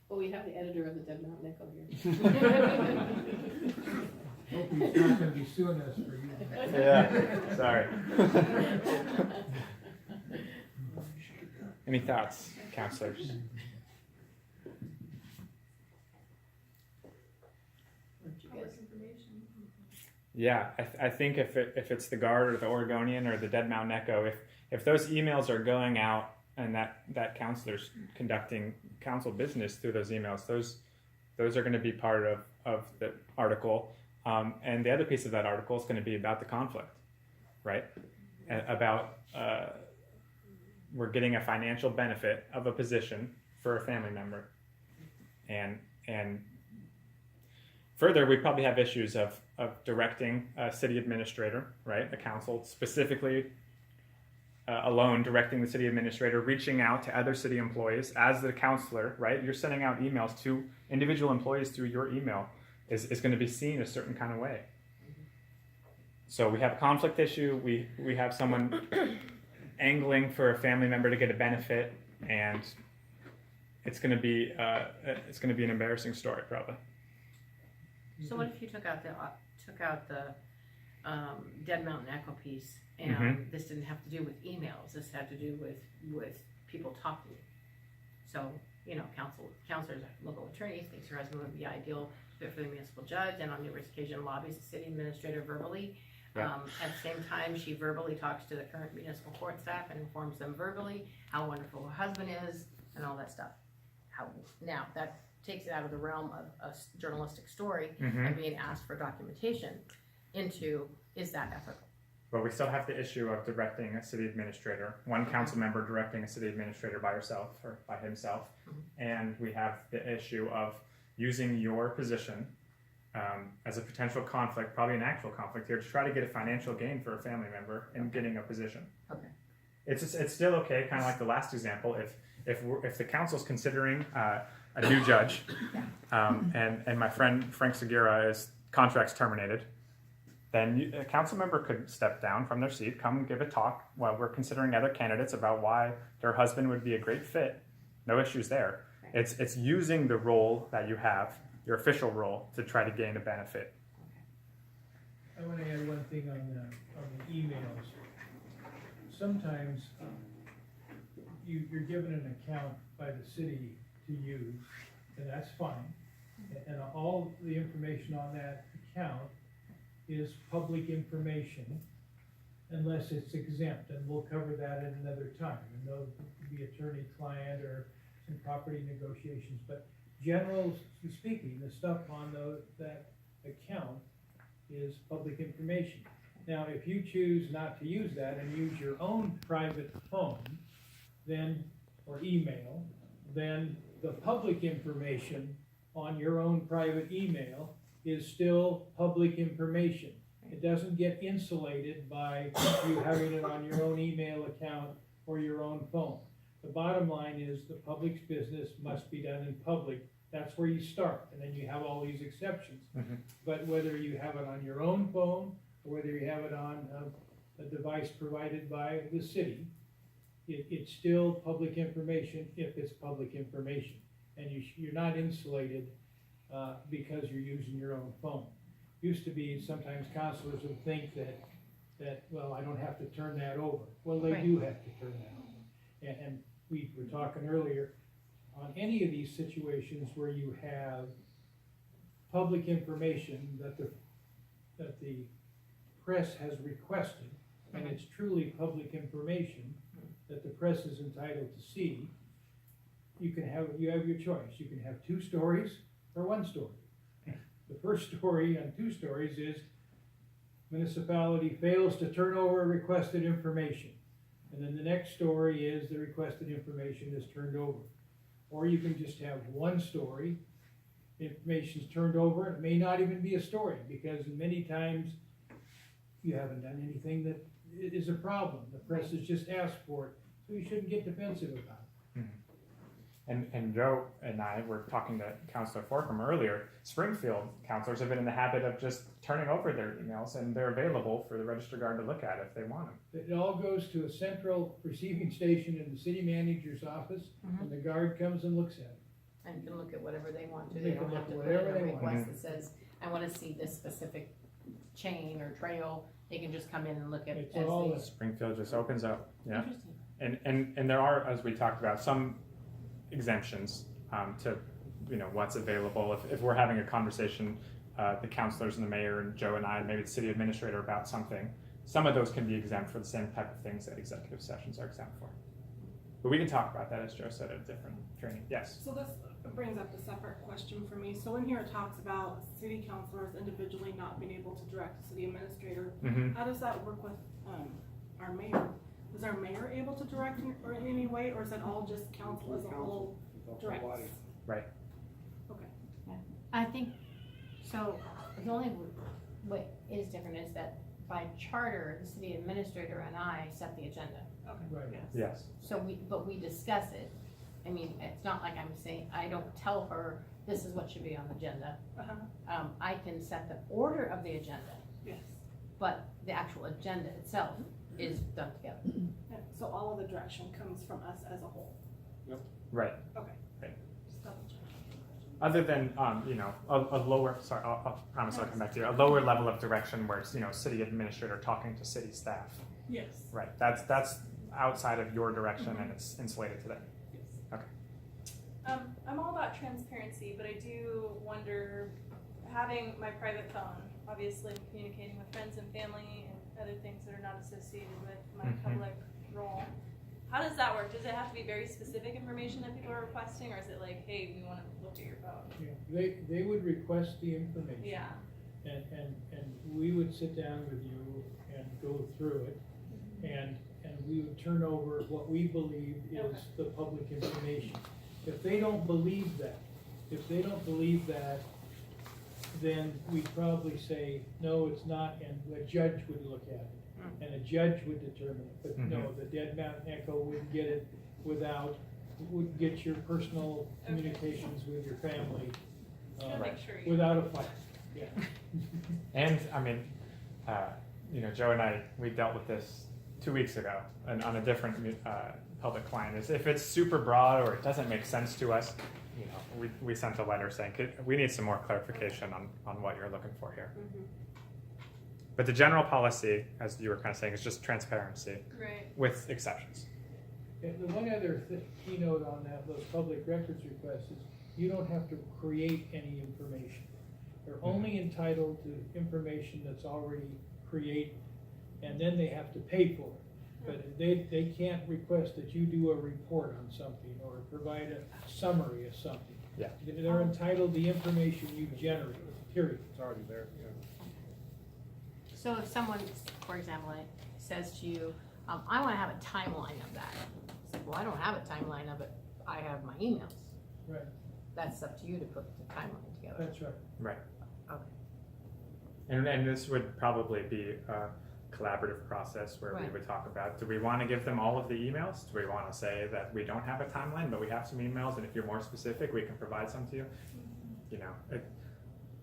Well, we have the editor of the Dead Mountain Echo here. Hope he's not gonna be suing us for you. Yeah, sorry. Any thoughts, counselors? Yeah, I think if it's the Guard or the Oregonian or the Dead Mountain Echo, if those emails are going out and that counselor's conducting council business through those emails, those are going to be part of the article. And the other piece of that article is going to be about the conflict, right? About we're getting a financial benefit of a position for a family member, and further, we probably have issues of directing a city administrator, right? The council specifically alone directing the city administrator, reaching out to other city employees as the counselor, right? You're sending out emails to individual employees through your email is going to be seen a certain kind of way. So we have a conflict issue. We have someone angling for a family member to get a benefit, and it's going to be an embarrassing story probably. So what if you took out the Dead Mountain Echo piece, and this didn't have to do with emails? This had to do with people talking. So counselors, local attorney thinks her husband would be ideal fit for the municipal judge, and on numerous occasions lobbies the city administrator verbally. Yeah. At the same time, she verbally talks to the current municipal court staff and informs them verbally how wonderful her husband is and all that stuff. Now that takes it out of the realm of a journalistic story and being asked for documentation into, is that ethical? But we still have the issue of directing a city administrator, one council member directing a city administrator by herself or by himself. And we have the issue of using your position as a potential conflict, probably an actual conflict here, to try to get a financial gain for a family member in getting a position. Okay. It's still okay, kind of like the last example, if the council's considering a new judge, and my friend Frank Segura's contract's terminated, then a council member could step down from their seat, come give a talk while we're considering other candidates about why their husband would be a great fit. No issues there. It's using the role that you have, your official role, to try to gain a benefit. I want to add one thing on the emails. Sometimes you're given an account by the city to use, and that's fine. And all the information on that account is public information unless it's exempt, and we'll cover that at another time. And those could be attorney-client or some property negotiations, but generally speaking, the stuff on that account is public information. Now, if you choose not to use that and use your own private phone, or email, then the public information on your own private email is still public information. It doesn't get insulated by you having it on your own email account or your own phone. The bottom line is the public's business must be done in public. That's where you start, and then you have all these exceptions. But whether you have it on your own phone or whether you have it on a device provided by the city, it's still public information if it's public information. And you're not insulated because you're using your own phone. Used to be sometimes counselors would think that well, I don't have to turn that over. Well, they do have to turn that over. And we were talking earlier, on any of these situations where you have public information that the press has requested, and it's truly public information that the press is entitled to see, you have your choice. You can have two stories or one story. The first story on two stories is municipality fails to turn over requested information. And then the next story is the requested information is turned over. Or you can just have one story, information is turned over, it may not even be a story, because many times you haven't done anything that is a problem. The press has just asked for it, so you shouldn't get defensive about it. And Joe and I were talking to Councilor Forkham earlier. Springfield councilors have been in the habit of just turning over their emails, and they're available for the Register Guard to look at if they want them. It all goes to a central receiving station in the city manager's office, and the guard comes and looks at it. and can look at whatever they want to. They They can don't have to look put whatever in a they want. request that says, I wanna see this specific chain or trail. They can just come in and look at It's as all they. the- Springfield just opens up, yeah. Interesting. And there are, as we talked about, some exemptions to, what's available. If we're having a conversation, the councilors and the mayor and Joe and I, and maybe the city administrator about something, some of those can be exempt for the same type of things that executive sessions are exempt for. But we can talk about that, as Joe said, at a different training. Yes? So this brings up a separate question for me. So in here it talks about city councilors individually not being able to direct the city administrator. Mm-hmm. How does that work with our mayor? Is our mayor able to direct in any way, or is it all just council as a whole directs? Right. Okay. I think, so the only what is different is that by charter, the city administrator and I set the agenda. Right. Yes. So we discuss it. I mean, it's not like I'm saying, I don't tell her this is what should be on the agenda. Uh-huh. I can set the order of the agenda, Yes. but the actual agenda itself is done together. Yeah. So all of the direction comes from us as a whole. Right. Just double check. Other than, a lower, sorry, I'll promise I'll come back to you, a lower level of direction where it's, city administrator talking to city staff. Yes. Right. That's outside of your direction and it's insulated to that. I'm all about transparency, but I do wonder, having my private phone, obviously I'm communicating with friends and family and other things that are not associated with my Mhm. public role. How does that work? Does it have to be very specific information that people are requesting, or is it like, hey, we want to look at your phone? Yeah, they would request the information. Yeah. And we would sit down with you and go through it, and we would turn over what we believe is Okay. the public information. If they don't believe that, then we'd probably say, no, it's not, and a judge would look at it, and a judge would determine it. But no, the Dead Mountain Echo wouldn't get it wouldn't get your personal communications with your family, Just gotta make sure you. without a fight, yeah. And I mean, Joe and I, we dealt with this 2 weeks ago and on a different public client. Is if it's super broad or it doesn't make sense to us, we sent a letter saying we need some more clarification on what you're looking for here. Mm-hmm. But the general policy, as you were kind of saying, is just transparency Right. with exceptions. And the one other keynote on those public records requests is you don't have to create any information. They're only entitled to information that's already created, and then they have to pay for it. But they can't request that you do a report on something or provide a summary of something. Yeah. They're entitled to the information you generate, period. It's already there, yeah. So if someone, for example, says to you, I wanna have a timeline of that. It's like, well, I don't have a timeline of it. I have my emails. Right, That's up to you to put the timeline together. that's right. Right. Okay. And this would probably be a collaborative process where we Right. would talk about, do we want to give them all of the emails? Do we want to say that we don't have a timeline, but we have some emails, and if you're more specific, we can provide some to you?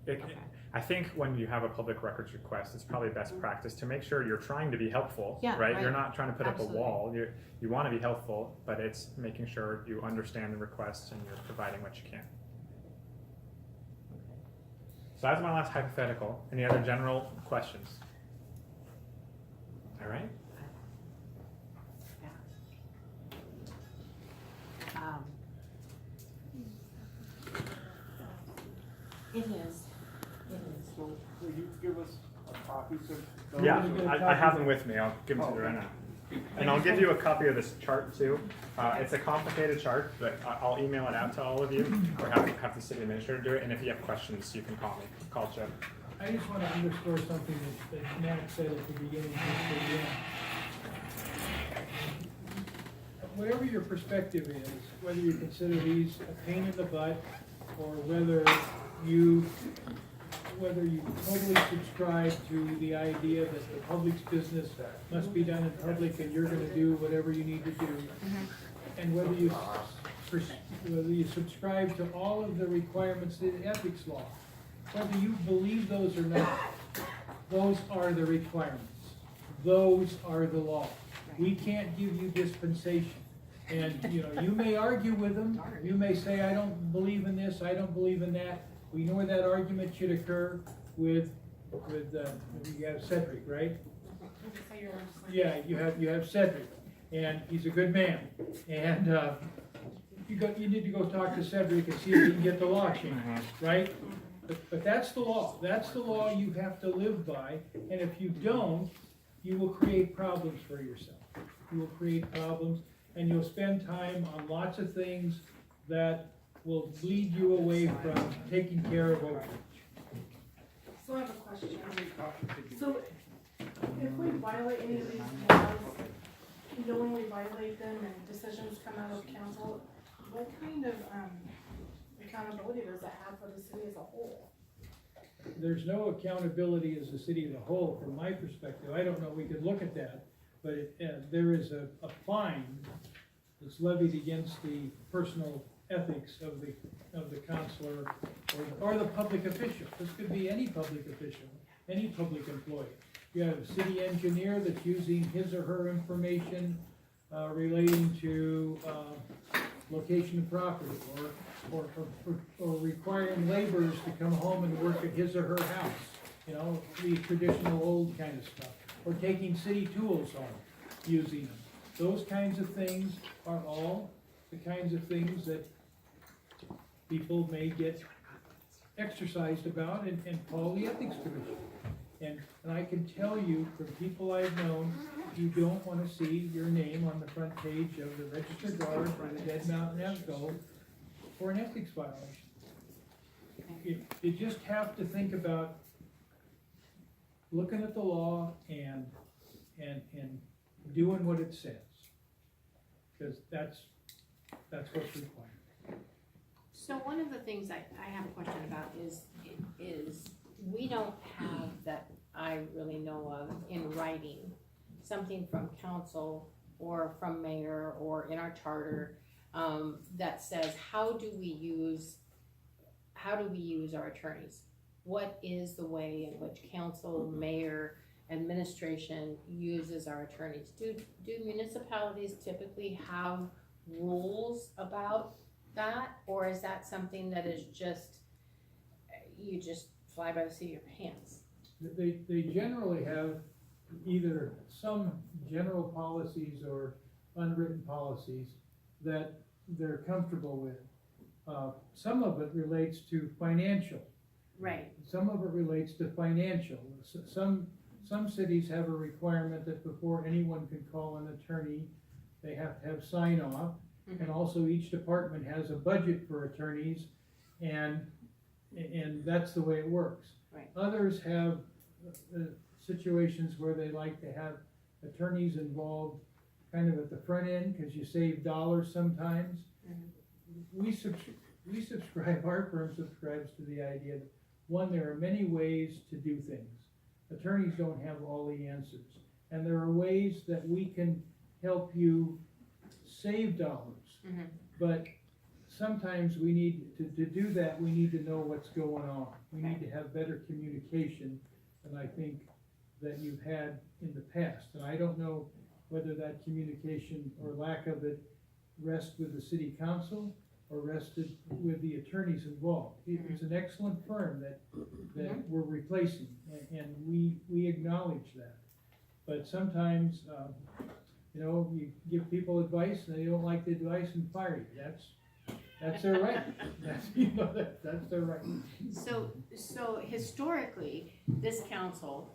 Okay. I think when you have a public records request, it's probably best practice to make sure you're trying to be helpful, Yeah, right? right. You're not trying to put Absolutely. up a wall. You want to be helpful, but it's making sure you understand the request and you're providing what you can. So that's my last hypothetical. Any other general questions? All right. It is. So, will you give us a copy of those? Yeah, We're gonna I copy have them them. with me. I'll give them to you Oh, right now. And I'll give you a copy of this chart too. It's a complicated chart, but I'll email it out to all of you, or have the city administrator do it. And if you have questions, you can call me. Call Joe. I just want to underscore something that Matt said at the beginning. Just at the end. Whatever your perspective is, whether you consider these a pain in the butt, or whether you totally subscribe to the idea that the public's business must be done in public and you're gonna do whatever you need to do, and whether you subscribe to all of the requirements of the ethics law, whether you believe those or not, those are the requirements. Those are the law. We can't give you dispensation. And, you know, you may argue with them, you may say, I don't believe in this, I don't believe in that. We know where that argument should occur with, you have Cedric, right? Yeah, you have Cedric, and he's a good man, and, you need to go talk to Cedric and see if he can get the law changed, right? But that's the law you have to live by, and if you don't, you will create problems for yourself. You will create problems, and you'll spend time on lots of things that will lead you away from taking care of Oak Ridge. So I have a question. So if we violate any of these laws, knowingly violate them and decisions come out of council, what kind of, accountability does that have for the city as a whole? There's no accountability as a city as a whole, from my perspective. I don't know, we could look at that, but there is a fine that's levied against the personal ethics of the counselor or the public official. This could be any public official, any public employee. You have a city engineer that's using his or her information relating to location of property, or requiring laborers to come home and work at his or her house, you know, the traditional old kind of stuff, or taking city tools home, using them. Those kinds of things are all the kinds of things that people may get exercised about and call the Ethics Commission. And I can tell you from people I've known, you don't want to see your name on the front page of the Register Guard or the Dead Mountain Echo for an ethics violation. You just have to think about looking at the law and doing what it says, because that's what's required. So one of the things I have a question about is we don't have, that I really know of, in writing, something from council or from mayor or in our charter that says how do we use our attorneys? What is the way in which council, mayor, administration uses our attorneys? Do municipalities typically have rules about that, or is that something that is just, you just fly by the seat of your pants? They generally have either some general policies or unwritten policies that they're comfortable with. Some of it relates to financial. Right. Some of it relates to financial. Some cities have a requirement that before anyone can call an attorney, they have to have sign off. Mm-hmm. And also each department has a budget for attorneys, and that's the way it works. Right. Others have situations where they like to have attorneys involved kind of at the front end, because you save dollars sometimes. Mm-hmm. We subscribe, our firm subscribes to the idea that, one, there are many ways to do things. Attorneys don't have all the answers. And there are ways that we can help you save dollars. Mm-hmm. But sometimes we need to do that, we need to know what's going on. We need to have better communication than I think that you've had in the past. And I don't know whether that communication or lack of it rests with the city council or rested with the attorneys involved. It's an excellent firm that we're replacing, and we acknowledge that. But sometimes, you give people advice and they don't like the advice and fire you. That's their right. That's their right. So historically, this council,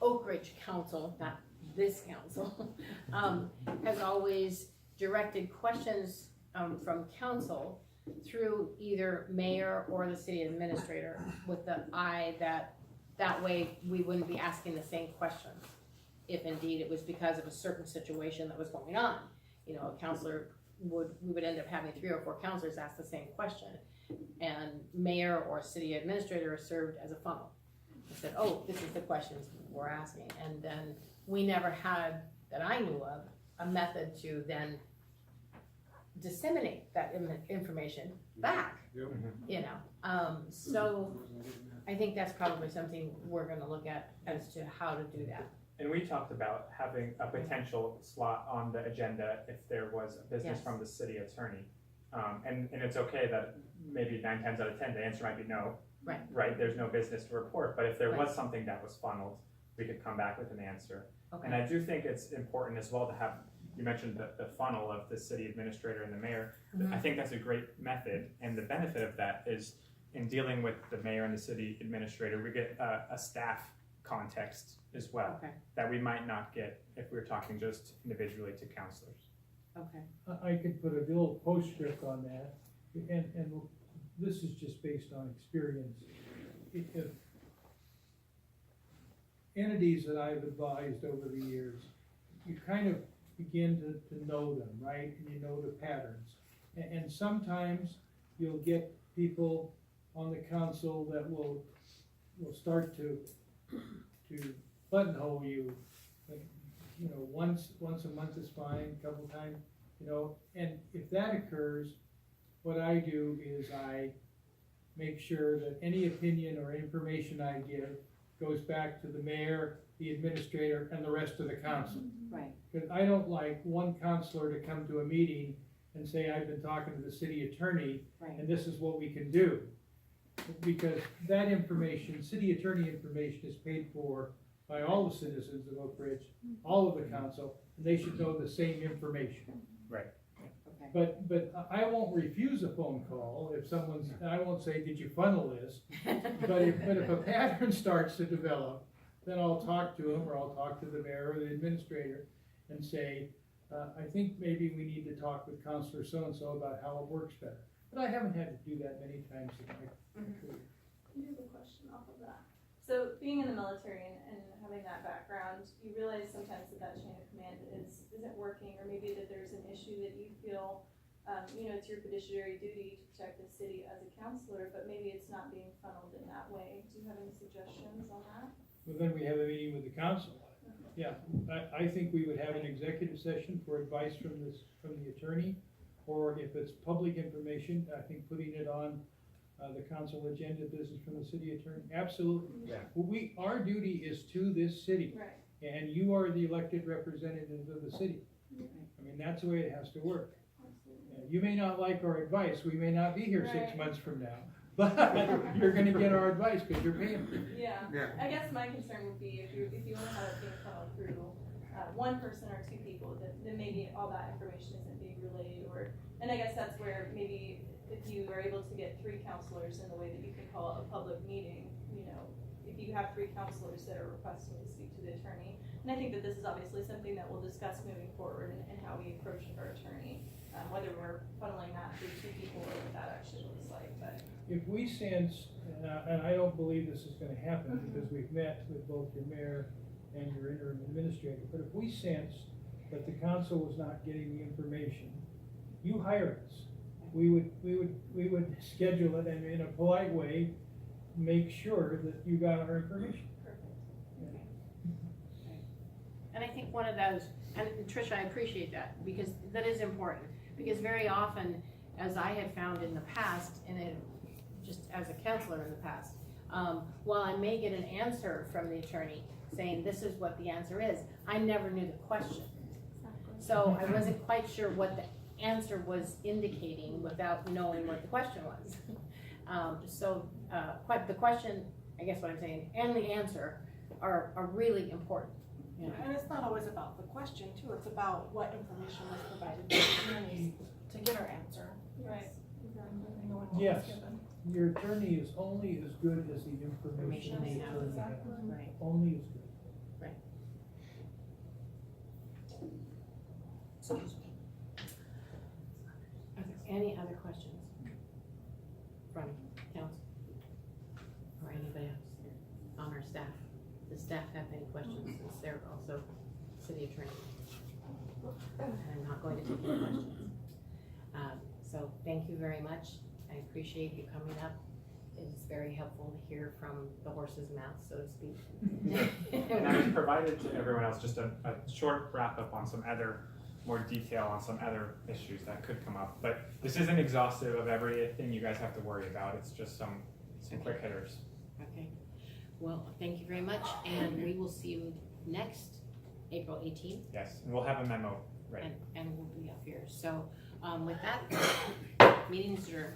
Oak Ridge Council, not this council, has always directed questions from council through either mayor or the city administrator, with the eye that way we wouldn't be asking the same questions if indeed it was because of a certain situation that was going on. You know, a counselor we would end up having 3 or 4 counselors ask the same question, and mayor or city administrator served as a funnel. They said, oh, this is the questions we're asking, and then we never had, that I knew of, a method to then disseminate that information back. Yep. So I think that's probably something we're gonna look at as to how to do that. And we talked about having a potential slot on the agenda if there was a business Yes. from the city attorney. And it's okay that maybe 9 times out of 10, the answer might be no. Right. Right, there's no business to report, but if there Right. was something that was funneled, we could come back with an answer. And Okay. I do think it's important as well to have, you mentioned the funnel of the city administrator and the mayor. Mhm. I think that's a great method, and the benefit of that is in dealing with the mayor and the city administrator, we get a staff context as well Okay, that we might not get if we were talking just individually to counselors. okay, I could put a little postscript on that, and this is just based on experience. If entities that I've advised over the years, you kind of begin to know them, right? And you know the patterns. And sometimes you'll get people on the council that will start to buttonhole you. Like, you know, once a month is fine, a couple times, you know, and if that occurs, what I do is I make sure that any opinion or information I give goes back to the mayor, the administrator, and the rest of the council. right, Because I don't like one counselor to come to a meeting and say, I've been talking to the city attorney, right, and this is what we can do. Because that information, city attorney information, is paid for by all the citizens of Oak Ridge, all of the council, and they should know the same information. okay. But I won't refuse a phone call if someone's, I won't say, did you funnel this? But if a pattern starts to develop, then I'll talk to him, or I'll talk to the mayor or the administrator and say, I think maybe we need to talk with Counselor so-and-so about how it works better. But I haven't had to do that many times in my career. I do have a question off of that. So being in the military and having that background, you realize sometimes that chain of command isn't working, or maybe that there's an issue that you feel, it's your fiduciary duty to protect the city as a counselor, but maybe it's not being funneled in that way. Do you have any suggestions on that? Well, then we have a meeting with the council. Yeah, I think we would have an executive session for advice from the attorney, or if it's public information, I think putting it on the council agenda, business from the city attorney, absolutely. Yeah. Our duty is to this city, Right. and you are the elected representatives of the city. I mean, that's the way it has to work. You may not like our advice, we may not be here 6 Right. months from now, but you're gonna get our advice because you're paying for it. Yeah. I guess my concern would be if you want to have it being funneled through one person or two people, then maybe all that information isn't being relayed, and I guess that's where maybe if you are able to get 3 counselors in the way that you can call a public meeting, if you have 3 counselors that are requesting to speak to the attorney, and I think that this is obviously something that we'll discuss moving forward and how we approach our attorney, whether we're funneling that through 2 people or what that actually looks like, but. If we sense, and I don't believe this is gonna happen because we've met with both your mayor and your interim administrator, but if we sense that the council was not getting the information, you hire us. We would schedule it and in a polite way, make sure that you got our information. And I think one of those, and Tricia, I appreciate that, because that is important, because very often, as I had found in the past, just as a counselor in the past, while I may get an answer from the attorney saying this is what the answer is, I never knew the question. So I wasn't quite sure what the answer was indicating without knowing what the question was. The question, I guess what I'm saying, and the answer are really important. You know? And it's not always about the question too, it's about what information was provided to the attorneys to get our answer. Right. I know what was Yes. given. Your attorney is only as good as the information Information they the have. attorney has. Right. Only as good. Are there any other questions from council or anybody else on our staff? Does staff have any questions, since they're also city attorney? I'm not going to take any questions. So thank you very much. I appreciate you coming up. It's very helpful to hear from the horse's mouth, so to speak. And I've provided to everyone else just a short wrap up on some other, more detail on some other issues that could come up. But this isn't exhaustive of everything you guys have to worry about. It's just some quick hitters. Okay, well, thank you very much, and we will see you next April 18th, Yes, and we'll have a memo ready. and we'll be up here. So, with that, meeting's adjourned.